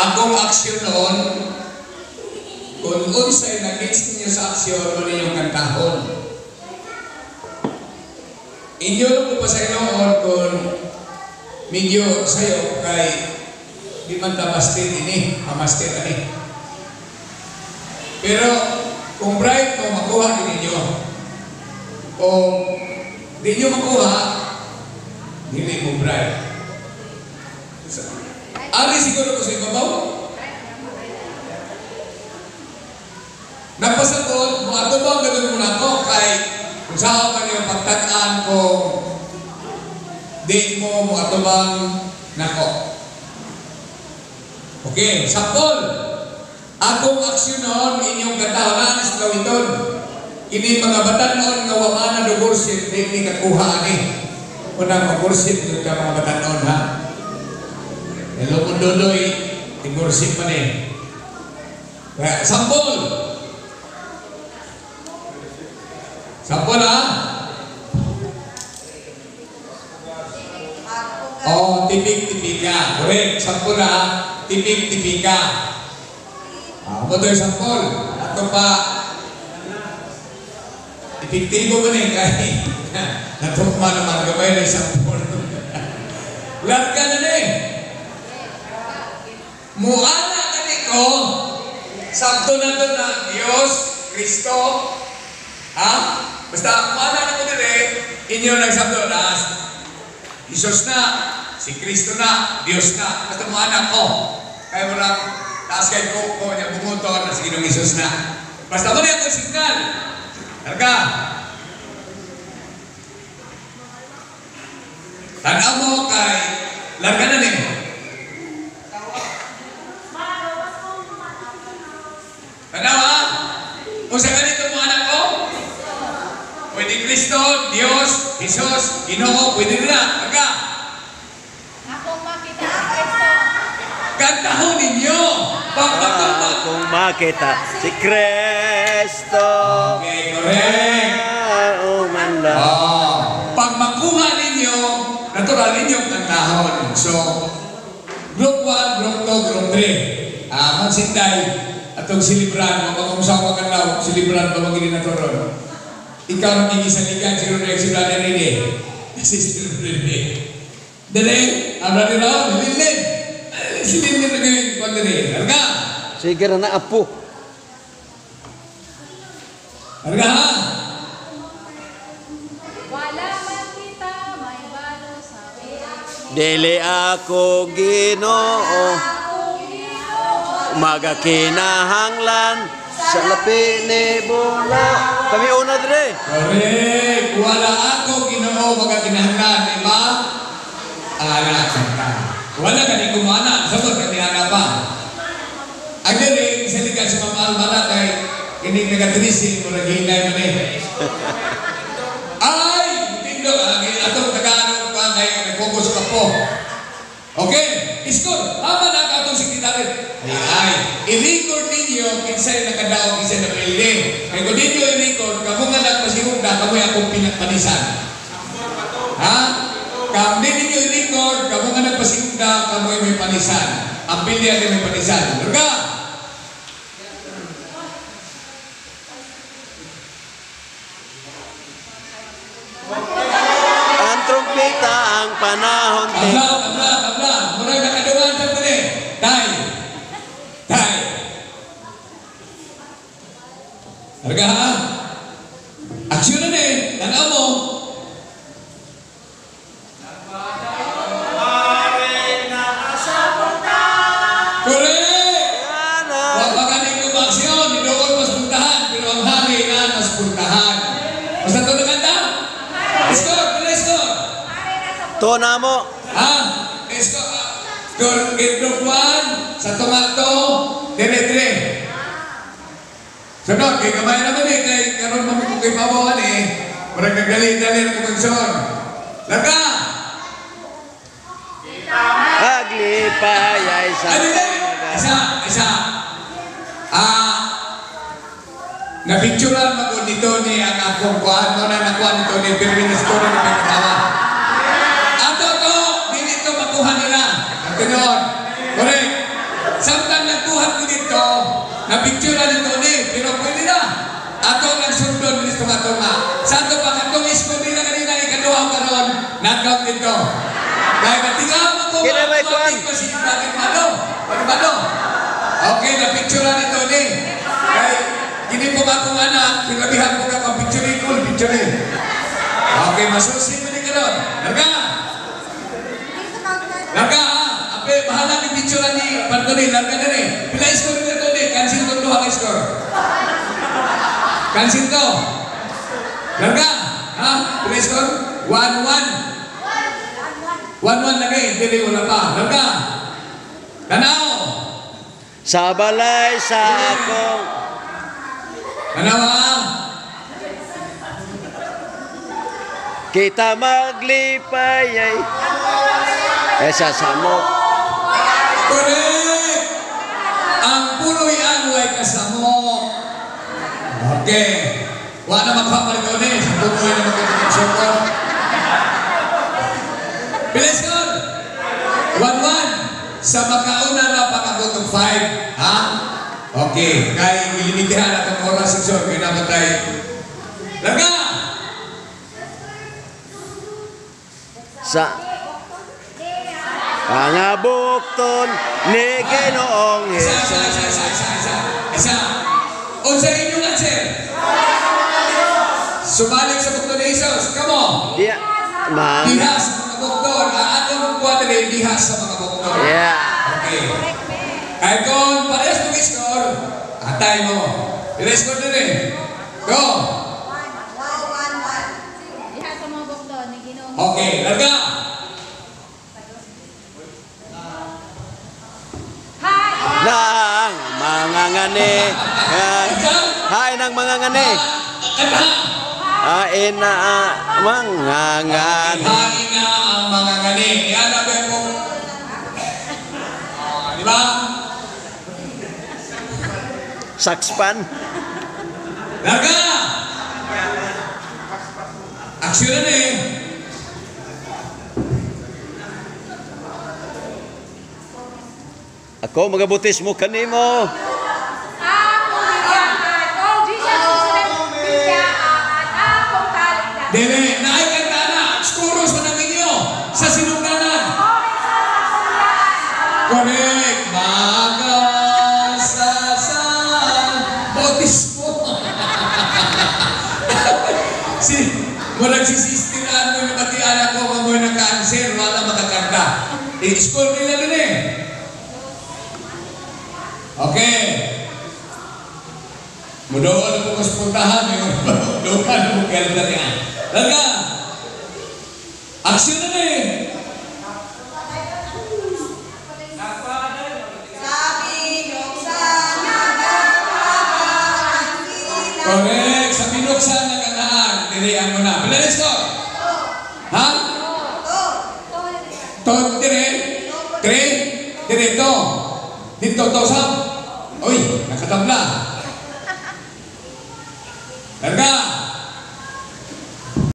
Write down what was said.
akong aksyon noon, kung unsay nag-hits ninyo sa aksyon, mo ninyong kantahon. Inyo lang po pa sa noon kung medyo sa'yo kay di man tamastin ini, amastin ani. Pero kung bright mo makuha din ninyo, kung di nyo makuha, hindi mo bright. Ari siguro ko sa ibabaw. Nagpasagot, mo ato ba ganun muna ako kay kung saan ka niyo pagtataan ko di mo ato bang nako. Okay, sampol. Akong aksyon noon inyong katahanan sa kawiton. Ini mga batanon nga wamana do worship di kakuha ni. Unang mag-worship dito ka mga batanon ha. Hello mundodoy, i-worship pa ni. Kaya sampol. Sampol ha. Oh, tipik-tipik ka. Correct, sampol ha. Tipik-tipik ka. Apa to yung sampol? Ato pa ipiktibo ba na kay natukma naman gabay na yung sampol. Lahat ka na na muana ka ko sabto na to na Diyos, Kristo ha? Basta muana na ko dire inyo nagsabto na Isos na, si Kristo na, Diyos na. Basta muana ko kaya mo lang taas kay ko niya bumuton na si Ginong Isus na. Basta mo na yung signal. Larga. Tanaw mo kay larga na ni. Tanaw ha? Kung sa ganito mo anak ko, pwede Kristo, Diyos, Isus, Ginoo, pwede na. Larga. Kantahon ninyo. Kung makita si Kristo. Okay, correct. Pag makuha ninyo, natural ninyong kantahon. So, group 1, group 2, group 3. Magsintay atong silibran. Magpagkamusawa ka daw, silibran ba magiging naturon? Ikaw nang igisaligan, siguro na yung silibran rin eh. Kasi silibran rin eh. Dali, abra rin ako, nililin. Silibran na ngayon, kung rin. Larga! Sige na apo. Larga ha? Wala man kita may balo sa Dili ako Ginoo. Umaga kinahanglan sa lapi ni Bula. Kami una dire. Correct. Wala ako Ginoo magakinahanglan, di ba? Ala kanta. Wala ka ni kumana, sabot ka ni ana pa. Ang diri sa liga sa mamalbala kay kining nagadrisi mo naghinay man eh. Ay, tindo atong Tagalog pa kay nag-focus ka po. Okay, iskor. Ama na ka atong sekretary. Ay, i-record ninyo kinsay nakadaog kinsay na building. Kaya kung ninyo i-record, kamo nga nagpasihugda, kamo akong pinagpanisan. Ha? Kung ninyo i-record, kamo nga nagpasihugda, kamo may panisan. Ang bilya din may panisan. Durga! Ang trumpeta ang panahon. Tabla. Murag nakaduman sa tali. Tay. Durga ha? Aksyon na eh. Tanaw mo. Correct! Wag pa kaning kumaksyon, nidoon mas puntahan, pero ang hari na mas puntahan. Basta ito na kanta? Score! Tona mo. Ha? Score, group 1, sa tomato, dire. Sunod, kay kamay naman eh, kay karoon mo kung kay pabawan eh. Parang nagdali-dali na kumaksyon. Laga! Aglipay ay sa Isa. Napicturan mo dito ni ang akong kuhaan mo na nakuha nito ni Pirmin Story na may katawa. Ato ko, dito makuha nila. At ganoon. Correct. Sa Na-picture na dito ni, pero pwede na. Ato ang sundon, bilis tunga-tunga. Sa ato pa, katong isko nila kanina, ikaduha karon knockout dito. Kaya katingaw mo ko, Kinamay ko ang. bakit malo? Okay, na-picture na dito ni. Kaya, hindi po akong anak, kinabihan ko na picture ko. Okay, masusin mo ni karon. Larga ha. Ape, bahala ni picture ni Pantoni. Larga na ni. Pila score nito ni? Cancel ko duha ka score. Cancel to. Larga. Ha? Pila score? 1-1. 1-1 lagi. Dili wala pa. Larga. Tanaw. Sa balay sa akong Tanaw ha. kita maglipay ay sa samok. Correct! Ang puloy anway kasamo. Okay. Wala na magpapalik ko ni. Sa puloy na magkakaksyon ko. Bilis ko! 1-1. Sa makauna na pangabotong 5. Ha? Okay. Kaya ilimitihan na itong oras seksyon. Kaya naman tayo. Laga! Sa pangabukton ni Ginoong Isa. Hesus. Unsa inyong answer? Sumalik sa bukto ni Jesus. Come on. Diya mga Diha sa mga bukton. Atong kuwadre, diha sa mga bukton. yeah. Okay. Kaya kung parehas mag-score, atay mo. I-score na rin. Go. Diha sa mga bukto ni Ginoo. Okay, larga. Nang mga ngani. Hain ang mga ngani. Kanta. Hain na mga ngani. Hain na ang mga gani. Yan ang mo. Di ba? Sakspan. Larga. Aksyon na eh. Ako magabutis mo kanimo. Dili, naikanta na. Skuros na ninyo sa sinugdanan. Correct. Magasasan. Bautismo. Murag si Sister Ano yung pati anak ko mamoy ng cancer, wala makakanta. I-score nila din eh. Okay. Mudahan po kas puntahan yung doon mo ganda niya. Larga. Aksyon na eh. Correct. Sa binuksan na kanaan, dirihan mo na. Bilalis ko. Ha? To, dire. Tre. Direto. Dito, to, sa. Uy, nakatabla. Larga.